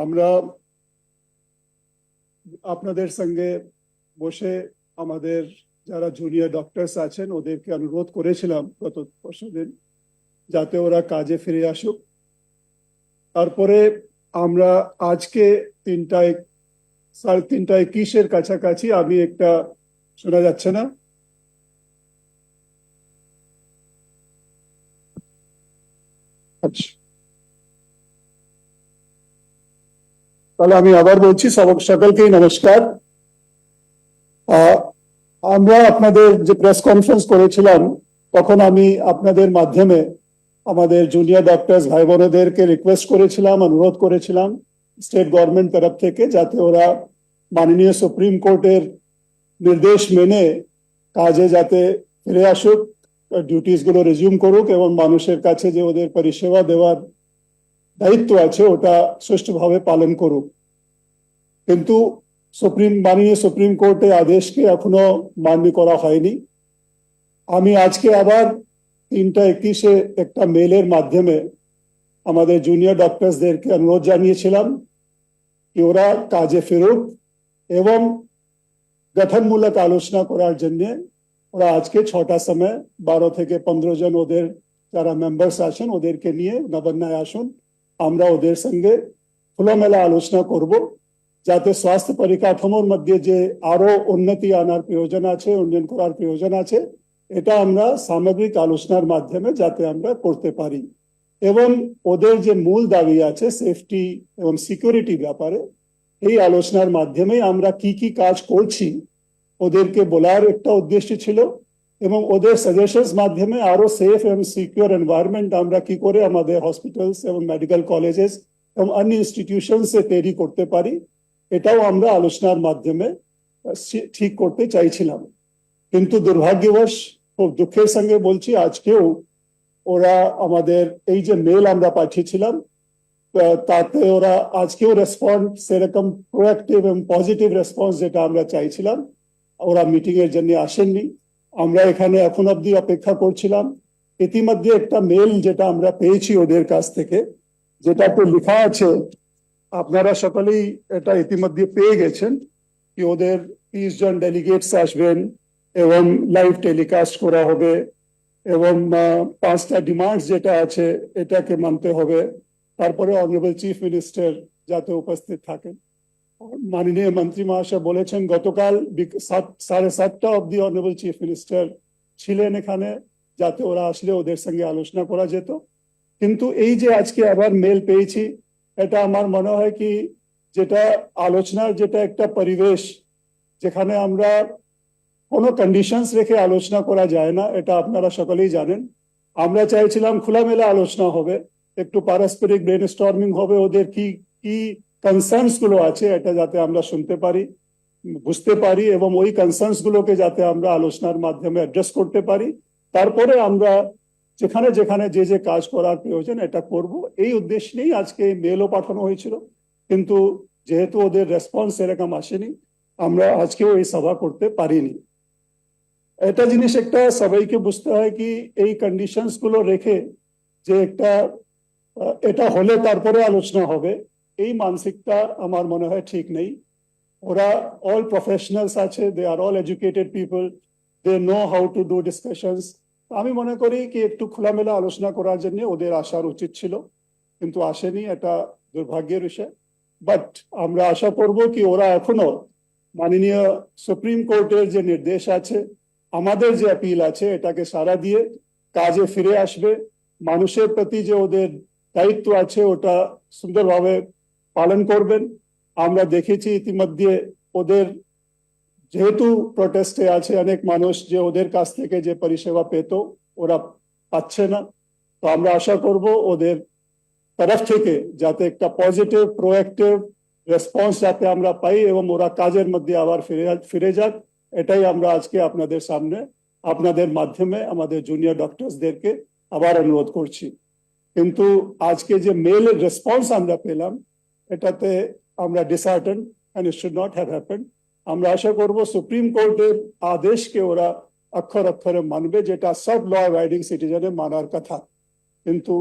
আমরা আপনাদের সঙ্গে বসে আমাদের যারা জুনিয়র ডক্টরস আছেন ওদেরকে অনুরোধ করেছিলাম গত পরশুদিন যাতে ওরা কাজে ফিরে আসুক। তারপরে আমরা আজকে 3:30 কাছাকাছি আমি একটা শোনা যাচ্ছে না আচ্ছা, তাহলে আমি আবার বলছি সকলকেই নমস্কার। আমরা আপনাদের যে প্রেস কনফারেন্স করেছিলাম তখন আমি আপনাদের মাধ্যমে আমাদের জুনিয়র ডক্টরস ভাই বোনেদেরকে রিকোয়েস্ট করেছিলাম, অনুরোধ করেছিলাম স্টেট গভর্নমেন্ট তরফ থেকে যাতে ওরা মাননীয় সুপ্রিম কোর্টের নির্দেশ মেনে কাজে যাতে ফিরে আসুক, ডিউটিস গুলো রিজিউম করুক এবং মানুষের কাছে যে ওদের পরিষেবা দেওয়ার দায়িত্ব আছে ওটা সুষ্ঠুভাবে পালন করুক। কিন্তু মাননীয় সুপ্রিম কোর্টের আদেশকে এখনো মান্য করা হয়নি। আমি আজকে আবার 3:31 একটা মেলের মাধ্যমে আমাদের জুনিয়র ডক্টরসদেরকে অনুরোধ জানিয়েছিলাম কি ওরা কাজে ফিরুক এবং গঠনমূলক আলোচনা করার জন্য ওরা আজকে 6টার সময় 12 থেকে 15 জন ওদের যারা মেম্বার্স আছেন ওদেরকে নিয়ে নবান্নায় আসুন। আমরা ওদের সঙ্গে খোলামেলা আলোচনা করব যাতে স্বাস্থ্য পরিকাঠামোর মধ্যে যে আরো উন্নতি আনার প্রয়োজন আছে, উন্নয়ন করার প্রয়োজন আছে, এটা আমরা সামগ্রিক আলোচনার মাধ্যমে যাতে আমরা করতে পারি এবং ওদের যে মূল দাবি আছে সেফটি এবং সিকিউরিটি ব্যাপারে এই আলোচনার মাধ্যমে আমরা কি কি কাজ করছি ওদেরকে বলার একটা উদ্দেশ্য ছিল এবং ওদের সাজেশনস মাধ্যমে আরো সেফ এবং সিকিউর এনভায়রনমেন্ট আমরা কি করে আমাদের হসপিটালস এবং মেডিকেল কলেজেস এবং অন্য ইনস্টিটিউশনস তৈরি করতে পারি এটাও আমরা আলোচনার মাধ্যমে ঠিক করতে চাইছিলাম। কিন্তু দুর্ভাগ্যবশ খুব দুঃখের সঙ্গে বলছি আজকেও ওরা আমাদের এই যে মেল আমরা পাঠিয়েছিলাম তাতে ওরা আজকেও রেসপন্স সেরকম প্রোঅ্যাক্টিভ এবং পজিটিভ রেসপন্স যেটা আমরা চাইছিলাম ওরা মিটিং এর জন্য আসেননি। আমরা এখানে এখন অব্দি অপেক্ষা করছিলাম। ইতিমধ্যে একটা মেল যেটা আমরা পেয়েছি ওদের কাছ থেকে যেটাতে লেখা আছে, আপনারা সকলেই এটা ইতিমধ্যে পেয়ে গেছেন কি ওদের 30 জন ডেলিগেটস আসবেন এবং লাইভ টেলিকাস্ট করা হবে এবং 5টা ডিমান্ডস যেটা আছে এটাকে মানতে হবে। তারপরে অনারেবল চিফ মিনিস্টার যাতে উপস্থিত থাকেন। মাননীয় মন্ত্রী মহাশয় বলেছেন গতকাল 7:30 অব্দি অনারেবল চিফ মিনিস্টার ছিলেন এখানে যাতে ওরা আসলে ওদের সঙ্গে আলোচনা করা যেত। কিন্তু এই যে আজকে আবার মেল পেয়েছি এটা আমার মনে হয় কি যেটা আলোচনার যেটা একটা পরিবেশ যেখানে আমরা কোনো কন্ডিশনস রেখে আলোচনা করা যায় না, এটা আপনারা সকলেই জানেন। আমরা চাইছিলাম খোলামেলা আলোচনা হবে, একটু পারস্পরিক ব্রেনস্টর্মিং হবে, ওদের কি কি কনসার্নস গুলো আছে এটা যাতে আমরা শুনতে পারি, বুঝতে পারি এবং ওই কনসার্নস গুলোকে যাতে আমরা আলোচনার মাধ্যমে অ্যাড্রেস করতে পারি। তারপরে আমরা যেখানে যেখানে যে যে কাজ করার প্রয়োজন এটা করব, এই উদ্দেশ্য নিয়েই আজকে মেলও পাঠানো হয়েছিল। কিন্তু যেহেতু ওদের রেসপন্স এরকম আসেনি আমরা আজকেও এই সভা করতে পারিনি। এটা জিনিস একটা সবাইকে বুঝতে হয় কি এই কন্ডিশনস গুলো রেখে যে একটা এটা হলে তারপরে আলোচনা হবে এই মানসিকতা আমার মনে হয় ঠিক নেই। ওরা অল প্রফেশনালস আছে, they are all educated people, they know how to do discussions. আমি মনে করি কি একটু খোলামেলা আলোচনা করার জন্য ওদের আসার উচিত ছিল কিন্তু আসেনি, এটা দুর্ভাগ্যের বিষয়। বাট আমরা আশা করব কি ওরা এখনো মাননীয় সুপ্রিম কোর্টের যে নির্দেশ আছে, আমাদের যে আপিল আছে এটাকে সাড়া দিয়ে কাজে ফিরে আসবে। মানুষের প্রতি যে ওদের দায়িত্ব আছে ওটা সুন্দরভাবে পালন করবেন। আমরা দেখেছি ইতিমধ্যে ওদের যেহেতু প্রোটেস্টে আছে অনেক মানুষ যে ওদের কাছ থেকে যে পরিষেবা পেত ওরা পাচ্ছে না। তো আমরা আশা করব ওদের তরফ থেকে যাতে একটা পজিটিভ প্রোঅ্যাক্টিভ রেসপন্স যাতে আমরা পাই এবং ওরা কাজের মধ্যে আবার ফিরে যাক, এটাই আমরা আজকে আপনাদের সামনে আপনাদের মাধ্যমে আমাদের জুনিয়র ডক্টরসদেরকে আবার অনুরোধ করছি। কিন্তু আজকে যে মেলের রেসপন্স আমরা পেলাম এটাতে আমরা disheartened and it should not have happened. আমরা আশা করব সুপ্রিম কোর্টের আদেশকে ওরা অক্ষর অক্ষরে মানবে যেটা সব ল অ্যাবাইডিং সিটিজেনের মানার কথা। কিন্তু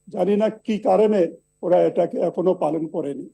জানি না কি কারণে ওরা এটাকে এখনো পালন করেনি।